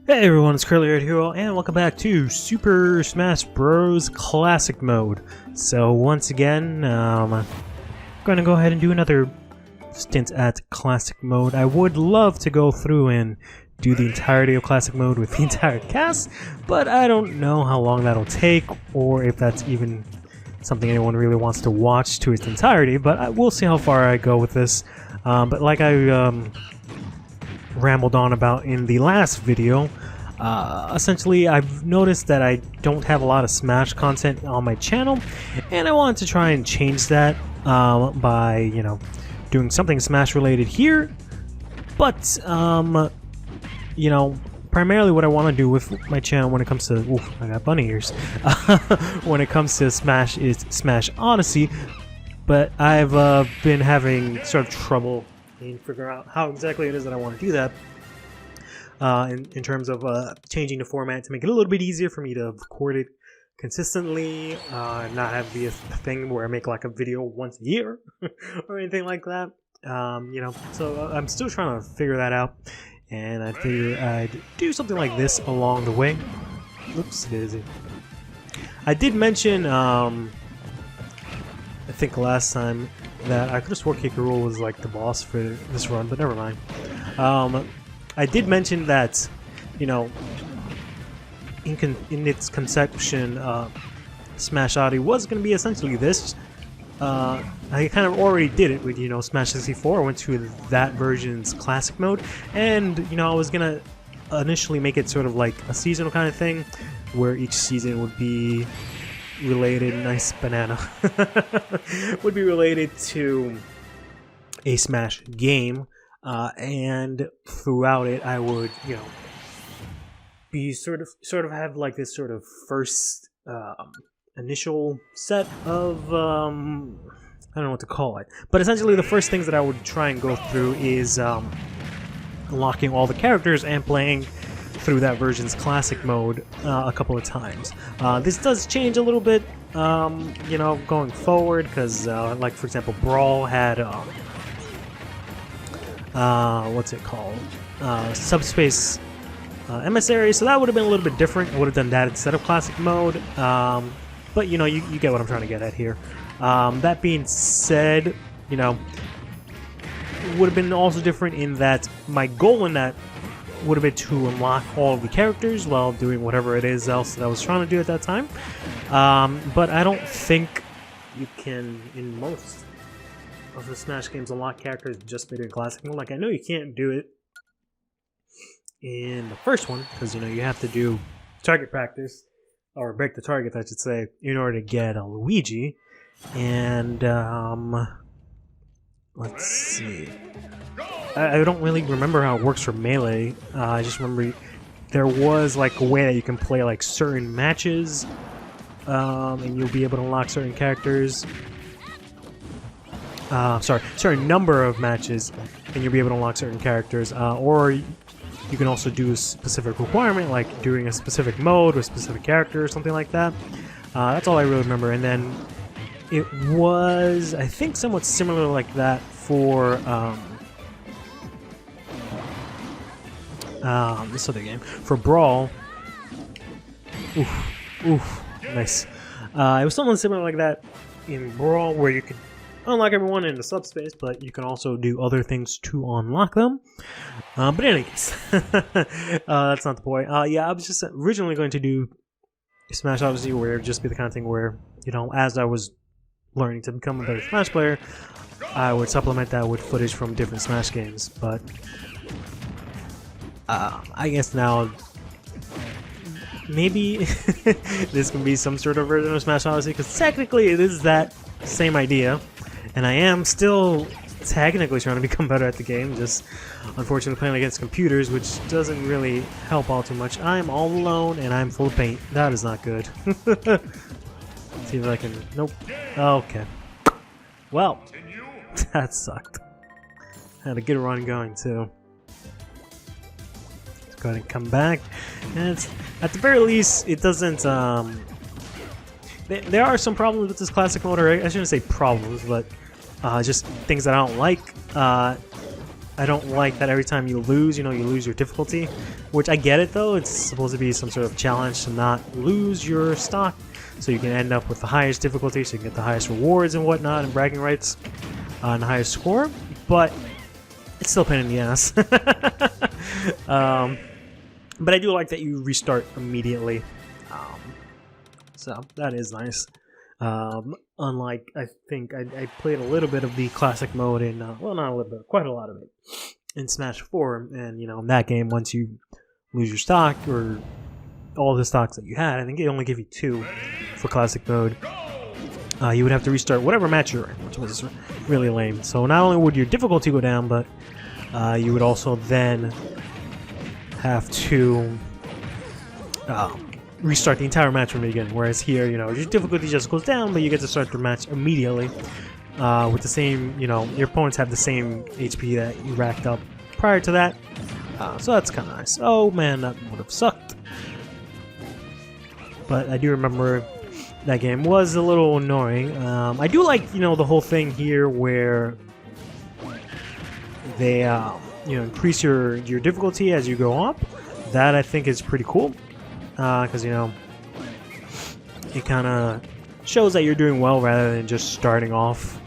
Hey everyone, it's CurlyHairedHero, and welcome back to Super Smash Bros. Classic Mode. So once again, I'm going to go ahead and do another stint at Classic Mode. I would love to go through and do the entirety of Classic Mode with the entire cast, but I don't know how long that'll take, or if that's even something anyone really wants to watch to its entirety, but we'll see how far I go with this. But like I rambled on about in the last video, essentially I've noticed that I don't have a lot of Smash content on my channel, and I wanted to try and change that by, doing something Smash related here. But primarily what I want to do with my channel when it comes to I got bunny ears when it comes to Smash is Smash Odyssey, but I've been having sort of trouble in figuring out how exactly it is that I want to do that in terms of changing the format to make it a little bit easier for me to record it consistently, not have it be a thing where I make like a video once a year or anything like that. So I'm still trying to figure that out, and I figured I'd do something like this along the way. Oops, daisy. I did mention, I think last time, that I could have swore Kikaroo was like the boss for this run, but never mind. I did mention that, in its conception, Smash Odyssey was going to be essentially this. I kind of already did it with, Smash 64. I went to that version's classic mode, and, I was going to initially make it sort of like a seasonal kind of thing, where each season would be related, nice banana, would be related to a Smash game, and throughout it I would, be sort of have like this sort of first initial set of I don't know what to call it, but essentially the first things that I would try and go through is unlocking all the characters and playing through that version's classic mode a couple of times. This does change a little bit, going forward, because like for example, Brawl had what's it called? Subspace Emissary, so that would have been a little bit different. I would have done that instead of classic mode, but you get what I'm trying to get at here. That being said, it would have been also different in that my goal in that would have been to unlock all of the characters while doing whatever it is else that I was trying to do at that time. But I don't think you can, in most of the Smash games, unlock characters just by doing classic mode. Like, I know you can't do it in the first one, because, you have to do target practice, or break the target, I should say, in order to get a Luigi. And, let's see. I don't really remember how it works for Melee. I just remember there was like a way that you can play like certain matches, and you'll be able to unlock certain characters. Certain number of matches, and you'll be able to unlock certain characters. Or you can also do a specific requirement, like doing a specific mode with a specific character or something like that. That's all I really remember. And then it was, I think, somewhat similar like that for this other game, for Brawl. Oof, nice. It was something similar like that in Brawl, where you could unlock everyone in the subspace, but you can also do other things to unlock them. But in any case, that's not the point. Yeah, I was just originally going to do Smash Odyssey, where it would just be the kind of thing where, as I was learning to become a better Smash player, I would supplement that with footage from different Smash games. But I guess now maybe this can be some sort of version of Smash Odyssey, because technically it is that same idea, and I am still technically trying to become better at the game, just unfortunately playing against computers, which doesn't really help all too much. I'm all alone and I'm full of paint. That is not good. See if I can... Nope. Okay. Well, that sucked. Had a good run going too. Let's go ahead and come back. And at the very least, it doesn't... There are some problems with this classic mode, or I shouldn't say problems, but just things that I don't like. I don't like that every time you lose, you lose your difficulty, which I get it though. It's supposed to be some sort of challenge to not lose your stock, so you can end up with the highest difficulty, so you can get the highest rewards and whatnot, and bragging rights on the highest score. But it's still a pain in the ass. But I do like that you restart immediately, so that is nice. Unlike, I think I played a little bit of the classic mode in, well, not a little bit, quite a lot of it in Smash 4, and in that game, once you lose your stock, or all the stocks that you had, I think they only give you 2 for classic mode, you would have to restart whatever match you're in, which was really lame. So not only would your difficulty go down, but you would also then have to restart the entire match from the beginning. Whereas here, your difficulty just goes down, but you get to start the match immediately with the same, your opponents have the same HP that you racked up prior to that. So that's kind of nice. Oh man, that would have sucked. But I do remember that game was a little annoying. I do like, the whole thing here where they, increase your difficulty as you go up. That I think is pretty cool, because it kind of shows that you're doing well rather than just starting off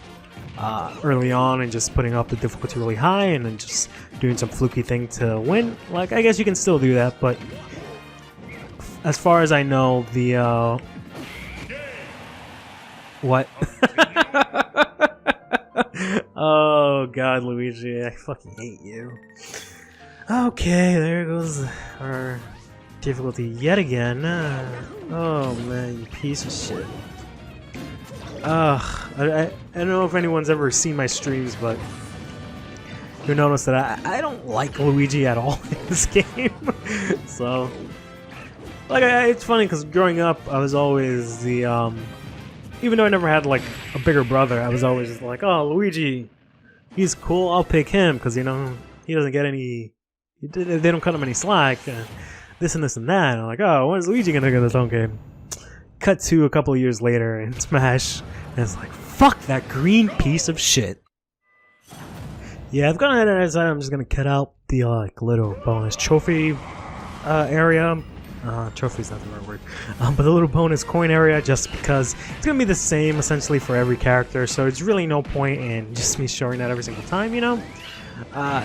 early on and just putting up the difficulty really high and then just doing some fluky thing to win. Like, I guess you can still do that, but as far as I know, the what? Oh god, Luigi, I fucking hate you. Okay, there goes our difficulty yet again. Oh man, you piece of shit. I don't know if anyone's ever seen my streams, but you'll notice that I don't like Luigi at all in this game. So, like, it's funny because growing up, I was always the even though I never had like a bigger brother, I was always like, oh, Luigi, he's cool, I'll pick him because he doesn't get any. They don't cut him any slack. This and this and that. And I'm like, oh, when is Luigi gonna get his own game? Cut to a couple of years later in Smash, and it's like, fuck that green piece of shit. Yeah, I've gone ahead and decided I'm just gonna cut out the like little bonus trophy area. Trophy's not the right word, but the little bonus coin area, just because it's gonna be the same essentially for every character. So it's really no point in just me showing that every single time.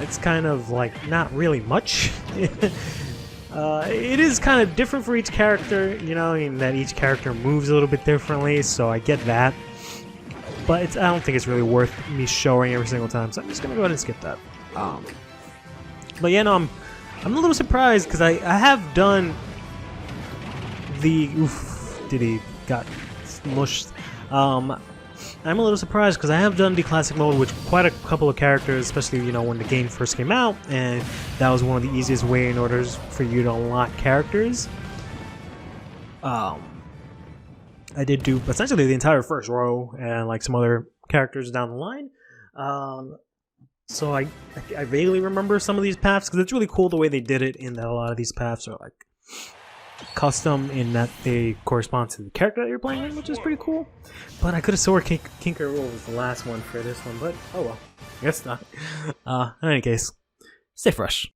It's kind of like not really much. It is kind of different for each character, in that each character moves a little bit differently, so I get that. But I don't think it's really worth me showing every single time, so I'm just gonna go ahead and skip that. But yeah, no, I'm a little surprised because I have done the Diddy got smushed. I'm a little surprised because I have done the classic mode with quite a couple of characters, especially when the game first came out, and that was one of the easiest way in order for you to unlock characters. I did do essentially the entire first row and like some other characters down the line. So I vaguely remember some of these paths because it's really cool the way they did it, in that a lot of these paths are like custom in that they correspond to the character that you're playing in, which is pretty cool. But I could have swore Kinker Roll was the last one for this one, but oh well. I guess not. In any case, stay fresh.